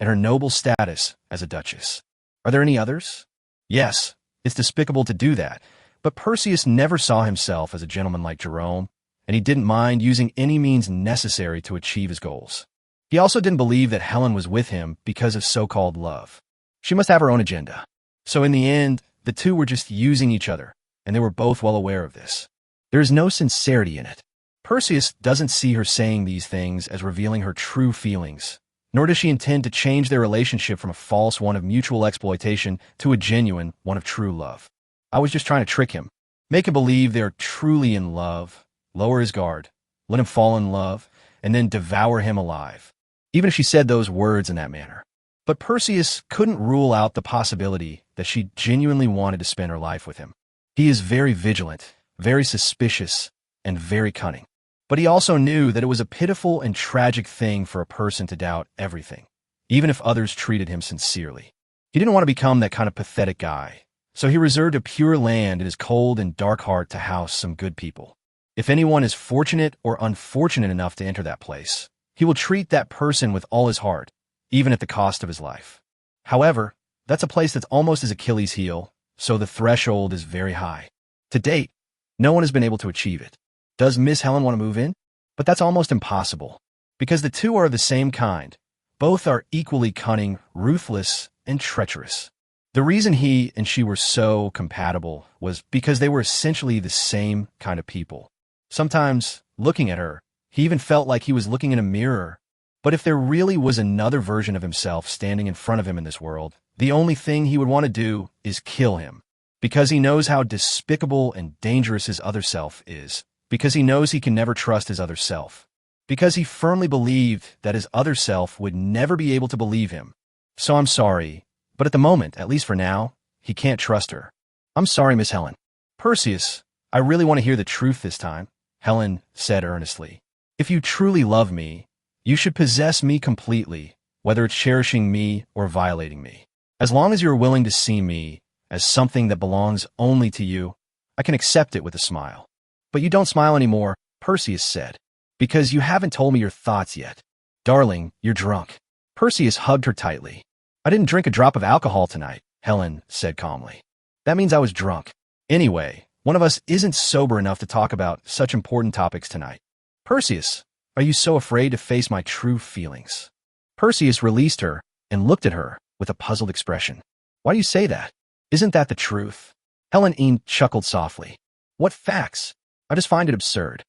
and her noble status as a duchess. Are there any others? Yes, it's despicable to do that, but Perseus never saw himself as a gentleman like Jerome, and he didn't mind using any means necessary to achieve his goals. He also didn't believe that Helen was with him because of so-called love. She must have her own agenda. So in the end, the two were just using each other, and they were both well aware of this. There is no sincerity in it. Perseus doesn't see her saying these things as revealing her true feelings, nor does she intend to change their relationship from a false one of mutual exploitation to a genuine one of true love. I was just trying to trick him, make him believe they're truly in love, lower his guard, let him fall in love, and then devour him alive. Even if she said those words in that manner. But Perseus couldn't rule out the possibility that she genuinely wanted to spend her life with him. He is very vigilant, very suspicious, and very cunning. But he also knew that it was a pitiful and tragic thing for a person to doubt everything, even if others treated him sincerely. He didn't want to become that kind of pathetic guy, so he reserved a pure land in his cold and dark heart to house some good people. If anyone is fortunate or unfortunate enough to enter that place, he will treat that person with all his heart, even at the cost of his life. However, that's a place that's almost his Achilles heel, so the threshold is very high. To date, no one has been able to achieve it. Does Miss Helen want to move in? But that's almost impossible, because the two are of the same kind. Both are equally cunning, ruthless, and treacherous. The reason he and she were so compatible was because they were essentially the same kind of people. Sometimes, looking at her, he even felt like he was looking in a mirror. But if there really was another version of himself standing in front of him in this world, the only thing he would want to do is kill him, because he knows how despicable and dangerous his other self is, because he knows he can never trust his other self, because he firmly believed that his other self would never be able to believe him. So I'm sorry, but at the moment, at least for now, he can't trust her. I'm sorry, Miss Helen. Perseus, I really want to hear the truth this time, Helen said earnestly. If you truly love me, you should possess me completely, whether it's cherishing me or violating me. As long as you're willing to see me as something that belongs only to you, I can accept it with a smile. But you don't smile anymore, Perseus said, because you haven't told me your thoughts yet. Darling, you're drunk. Perseus hugged her tightly. I didn't drink a drop of alcohol tonight, Helen said calmly. That means I was drunk. Anyway, one of us isn't sober enough to talk about such important topics tonight. Perseus, are you so afraid to face my true feelings? Perseus released her and looked at her with a puzzled expression. Why do you say that? Isn't that the truth? N.A.N chuckled softly. What facts? I just find it absurd.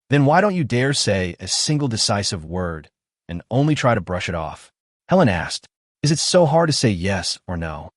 Then why don't you dare say a single decisive word and only try to brush it off? Helen asked. Is it so hard to say yes or no?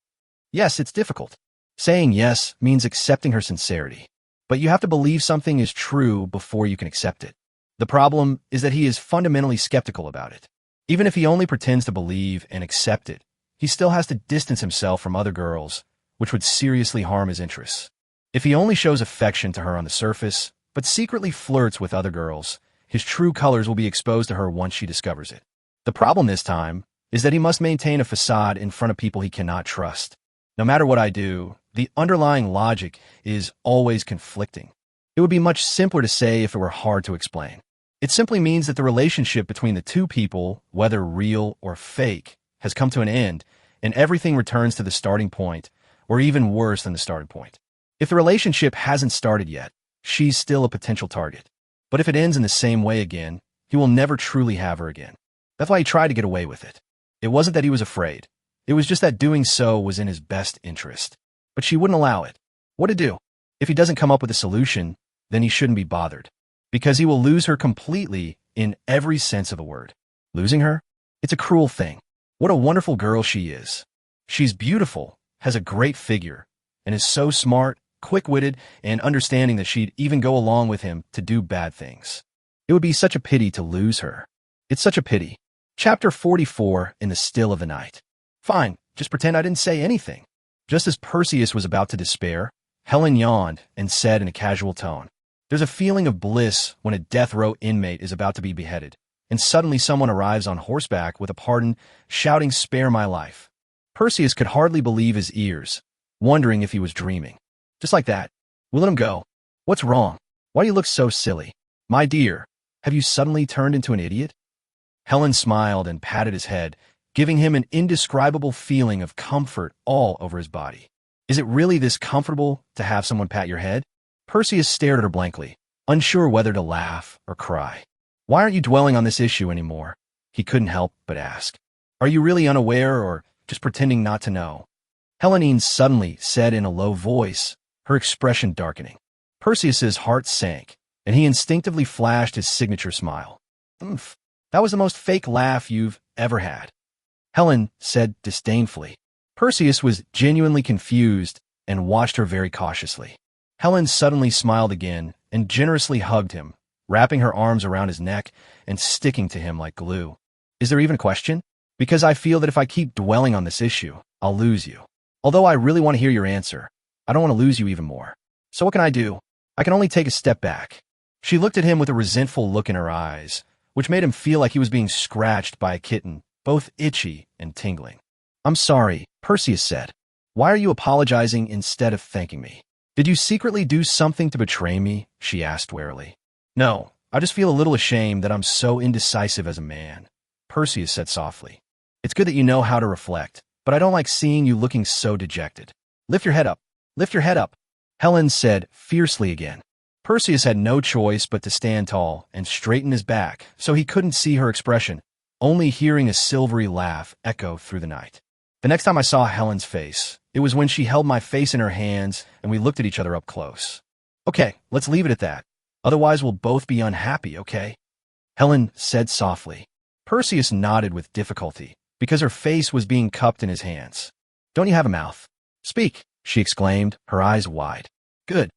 Yes, it's difficult. Saying yes means accepting her sincerity. But you have to believe something is true before you can accept it. The problem is that he is fundamentally skeptical about it. Even if he only pretends to believe and accept it, he still has to distance himself from other girls, which would seriously harm his interests. If he only shows affection to her on the surface, but secretly flirts with other girls, his true colors will be exposed to her once she discovers it. The problem this time is that he must maintain a facade in front of people he cannot trust. No matter what I do, the underlying logic is always conflicting. It would be much simpler to say if it were hard to explain. It simply means that the relationship between the two people, whether real or fake, has come to an end, and everything returns to the starting point, or even worse than the starting point. If the relationship hasn't started yet, she's still a potential target. But if it ends in the same way again, he will never truly have her again. That's why he tried to get away with it. It wasn't that he was afraid. It was just that doing so was in his best interest. But she wouldn't allow it. What to do? If he doesn't come up with a solution, then he shouldn't be bothered. Because he will lose her completely in every sense of the word. Losing her? It's a cruel thing. What a wonderful girl she is. She's beautiful, has a great figure, and is so smart, quick-witted, and understanding that she'd even go along with him to do bad things. It would be such a pity to lose her. It's such a pity. Chapter 44 in the still of the night. Fine, just pretend I didn't say anything. Just as Perseus was about to despair, Helen yawned and said in a casual tone, There's a feeling of bliss when a death row inmate is about to be beheaded, and suddenly someone arrives on horseback with a pardon, shouting, Spare my life. Perseus could hardly believe his ears, wondering if he was dreaming. Just like that. We'll let him go. What's wrong? Why do you look so silly? My dear, have you suddenly turned into an idiot? Helen smiled and patted his head, giving him an indescribable feeling of comfort all over his body. Is it really this comfortable to have someone pat your head? Perseus stared at her blankly, unsure whether to laugh or cry. Why aren't you dwelling on this issue anymore? He couldn't help but ask. Are you really unaware or just pretending not to know? N.A.N suddenly said in a low voice, her expression darkening. Perseus's heart sank, and he instinctively flashed his signature smile. Oomph, that was the most fake laugh you've ever had. Helen said disdainfully. Perseus was genuinely confused and watched her very cautiously. Helen suddenly smiled again and generously hugged him, wrapping her arms around his neck and sticking to him like glue. Is there even a question? Because I feel that if I keep dwelling on this issue, I'll lose you. Although I really want to hear your answer, I don't want to lose you even more. So what can I do? I can only take a step back. She looked at him with a resentful look in her eyes, which made him feel like he was being scratched by a kitten, both itchy and tingling. I'm sorry, Perseus said. Why are you apologizing instead of thanking me? Did you secretly do something to betray me? She asked warily. No, I just feel a little ashamed that I'm so indecisive as a man, Perseus said softly. It's good that you know how to reflect, but I don't like seeing you looking so dejected. Lift your head up. Lift your head up, Helen said fiercely again. Perseus had no choice but to stand tall and straighten his back so he couldn't see her expression, only hearing a silvery laugh echo through the night. The next time I saw Helen's face, it was when she held my face in her hands and we looked at each other up close. Okay, let's leave it at that. Otherwise we'll both be unhappy, okay? Helen said softly. Perseus nodded with difficulty, because her face was being cupped in his hands. Don't you have a mouth? Speak, she exclaimed, her eyes wide. Good.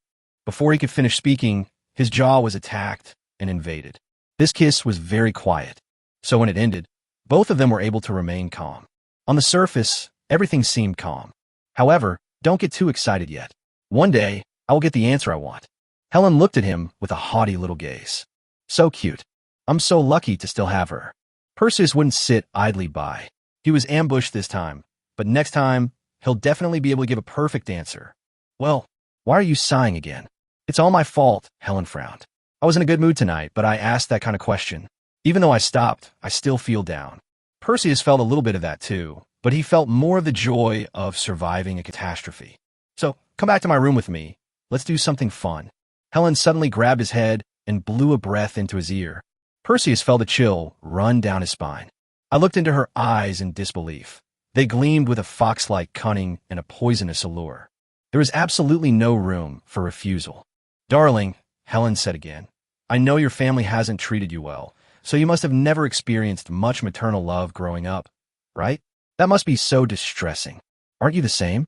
Before he could finish speaking, his jaw was attacked and invaded. This kiss was very quiet, so when it ended, both of them were able to remain calm. On the surface, everything seemed calm. However, don't get too excited yet. One day, I will get the answer I want. Helen looked at him with a haughty little gaze. So cute. I'm so lucky to still have her. Perseus wouldn't sit idly by. He was ambushed this time, but next time, he'll definitely be able to give a perfect answer. Well, why are you sighing again? It's all my fault, Helen frowned. I was in a good mood tonight, but I asked that kind of question. Even though I stopped, I still feel down. Perseus felt a little bit of that too, but he felt more of the joy of surviving a catastrophe. So, come back to my room with me. Let's do something fun. Helen suddenly grabbed his head and blew a breath into his ear. Perseus felt a chill run down his spine. I looked into her eyes in disbelief. They gleamed with a fox-like cunning and a poisonous allure. There was absolutely no room for refusal. Darling, Helen said again, I know your family hasn't treated you well, so you must have never experienced much maternal love growing up, right? That must be so distressing. Aren't you the same?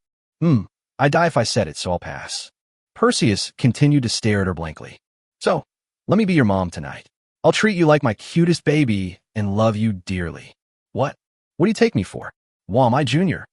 I'd die if I said it, so I'll pass. Perseus continued to stare at her blankly. So, let me be your mom tonight. I'll treat you like my cutest baby and love you dearly. What? What do you take me for? Why am I junior?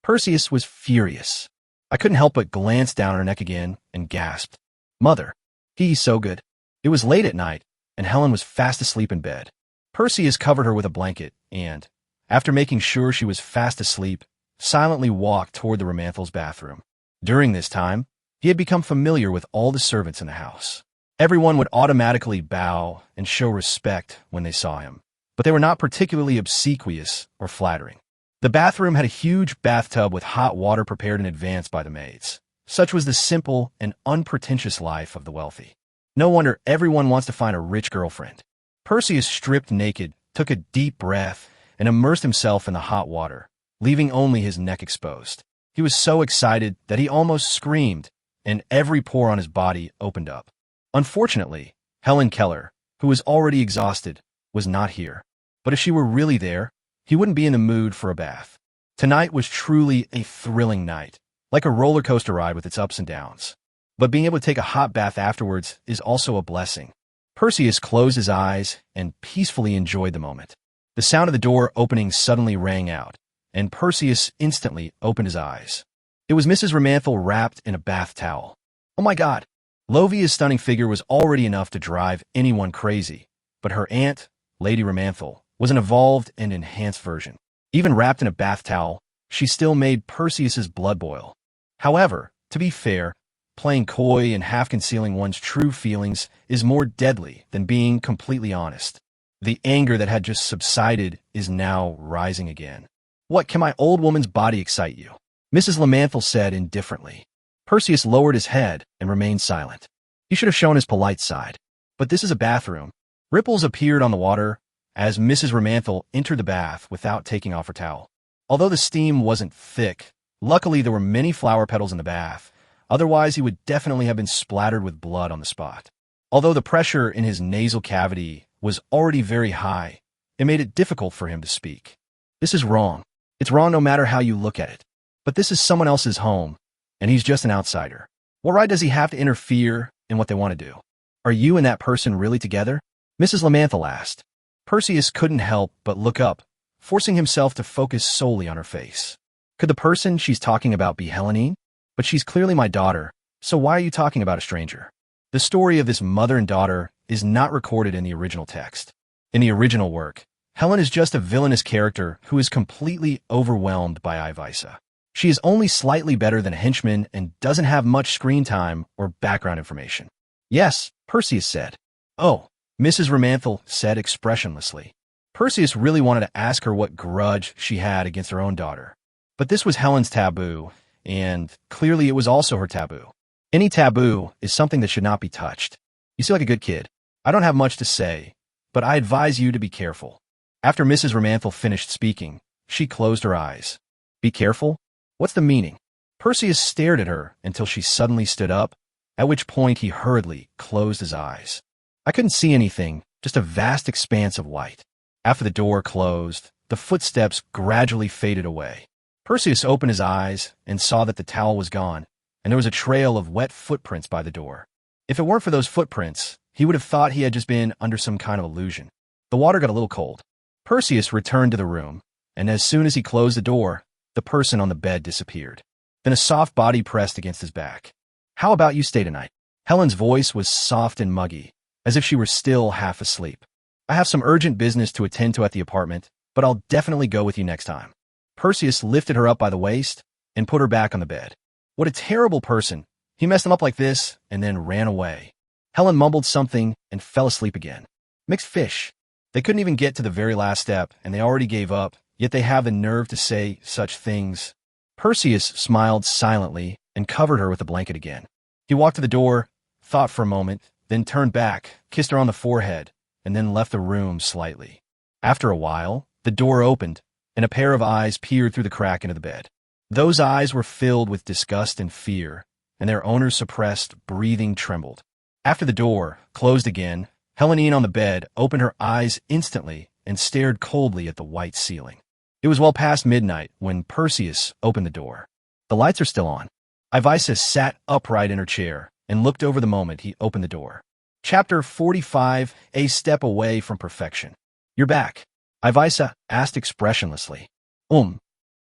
Perseus was furious. I couldn't help but glance down her neck again and gasped. Mother, he's so good. It was late at night, and Helen was fast asleep in bed. Perseus covered her with a blanket and, after making sure she was fast asleep, silently walked toward the Romanthals' bathroom. During this time, he had become familiar with all the servants in the house. Everyone would automatically bow and show respect when they saw him, but they were not particularly obsequious or flattering. The bathroom had a huge bathtub with hot water prepared in advance by the maids. Such was the simple and unpretentious life of the wealthy. No wonder everyone wants to find a rich girlfriend. Perseus stripped naked, took a deep breath, and immersed himself in the hot water, leaving only his neck exposed. He was so excited that he almost screamed, and every pore on his body opened up. Unfortunately, Helen Keller, who was already exhausted, was not here. But if she were really there, he wouldn't be in the mood for a bath. Tonight was truly a thrilling night, like a roller coaster ride with its ups and downs. But being able to take a hot bath afterwards is also a blessing. Perseus closed his eyes and peacefully enjoyed the moment. The sound of the door opening suddenly rang out, and Perseus instantly opened his eyes. It was Mrs. Romanthal wrapped in a bath towel. Oh my God! Lovia's stunning figure was already enough to drive anyone crazy, but her aunt, Lady Romanthal, was an evolved and enhanced version. Even wrapped in a bath towel, she still made Perseus's blood boil. However, to be fair, playing coy and half-concealing one's true feelings is more deadly than being completely honest. The anger that had just subsided is now rising again. What can my old woman's body excite you? Mrs. Lamanthal said indifferently. Perseus lowered his head and remained silent. He should have shown his polite side. But this is a bathroom. Ripples appeared on the water as Mrs. Lamanthal entered the bath without taking off her towel. Although the steam wasn't thick, luckily there were many flower petals in the bath. Otherwise, he would definitely have been splattered with blood on the spot. Although the pressure in his nasal cavity was already very high, it made it difficult for him to speak. This is wrong. It's wrong no matter how you look at it. But this is someone else's home, and he's just an outsider. What right does he have to interfere in what they want to do? Are you and that person really together? Mrs. Lamanthal asked. Perseus couldn't help but look up, forcing himself to focus solely on her face. Could the person she's talking about be N.A.N? But she's clearly my daughter, so why are you talking about a stranger? The story of this mother and daughter is not recorded in the original text. In the original work, Helen is just a villainous character who is completely overwhelmed by Ivisa. She is only slightly better than a henchman and doesn't have much screen time or background information. Yes, Perseus said. Oh, Mrs. Lamanthal said expressionlessly. Perseus really wanted to ask her what grudge she had against her own daughter. But this was Helen's taboo, and clearly it was also her taboo. Any taboo is something that should not be touched. You seem like a good kid. I don't have much to say, but I advise you to be careful. After Mrs. Lamanthal finished speaking, she closed her eyes. Be careful? What's the meaning? Perseus stared at her until she suddenly stood up, at which point he hurriedly closed his eyes. I couldn't see anything, just a vast expanse of white. After the door closed, the footsteps gradually faded away. Perseus opened his eyes and saw that the towel was gone, and there was a trail of wet footprints by the door. If it weren't for those footprints, he would have thought he had just been under some kind of illusion. The water got a little cold. Perseus returned to the room, and as soon as he closed the door, the person on the bed disappeared. Then a soft body pressed against his back. How about you stay tonight? Helen's voice was soft and muggy, as if she were still half asleep. I have some urgent business to attend to at the apartment, but I'll definitely go with you next time. Perseus lifted her up by the waist and put her back on the bed. What a terrible person. He messed them up like this and then ran away. Helen mumbled something and fell asleep again. Mixed fish. They couldn't even get to the very last step, and they already gave up, yet they have the nerve to say such things. Perseus smiled silently and covered her with a blanket again. He walked to the door, thought for a moment, then turned back, kissed her on the forehead, and then left the room slightly. After a while, the door opened, and a pair of eyes peered through the crack into the bed. Those eyes were filled with disgust and fear, and their owner's suppressed breathing trembled. After the door closed again, N.A.N on the bed opened her eyes instantly and stared coldly at the white ceiling. It was well past midnight when Perseus opened the door. The lights are still on. Ivisa sat upright in her chair and looked over the moment he opened the door. Chapter 45, A Step Away from Perfection. You're back, Ivisa asked expressionlessly.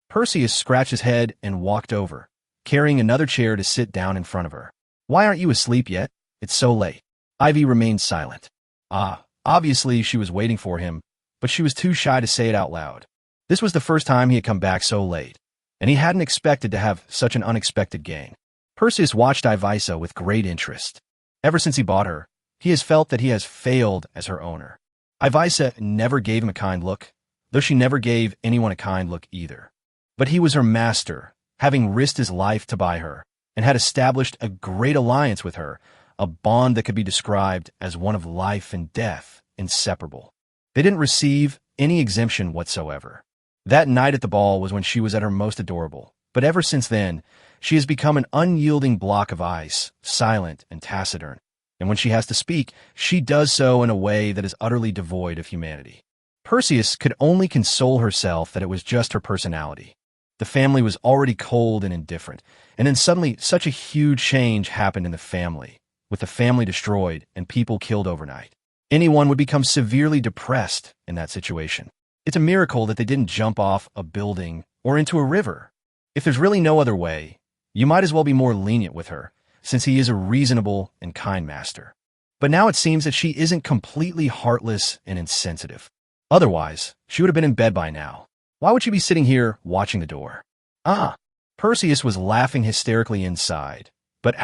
Perseus scratched his head and walked over, carrying another chair to sit down in front of her. Why aren't you asleep yet? It's so late. Ivy remained silent. Obviously she was waiting for him, but she was too shy to say it out loud. This was the first time he had come back so late, and he hadn't expected to have such an unexpected gain. Perseus watched Ivisa with great interest. Ever since he bought her, he has felt that he has failed as her owner. Ivisa never gave him a kind look, though she never gave anyone a kind look either. But he was her master, having risked his life to buy her, and had established a great alliance with her, a bond that could be described as one of life and death, inseparable. They didn't receive any exemption whatsoever. That night at the ball was when she was at her most adorable, but ever since then, she has become an unyielding block of ice, silent and taciturn, and when she has to speak, she does so in a way that is utterly devoid of humanity. Perseus could only console herself that it was just her personality. The family was already cold and indifferent, and then suddenly such a huge change happened in the family, with the family destroyed and people killed overnight. Anyone would become severely depressed in that situation. It's a miracle that they didn't jump off a building or into a river. If there's really no other way, you might as well be more lenient with her, since he is a reasonable and kind master. But now it seems that she isn't completely heartless and insensitive. Otherwise, she would have been in bed by now. Why would she be sitting here watching the door? Perseus was laughing hysterically inside, but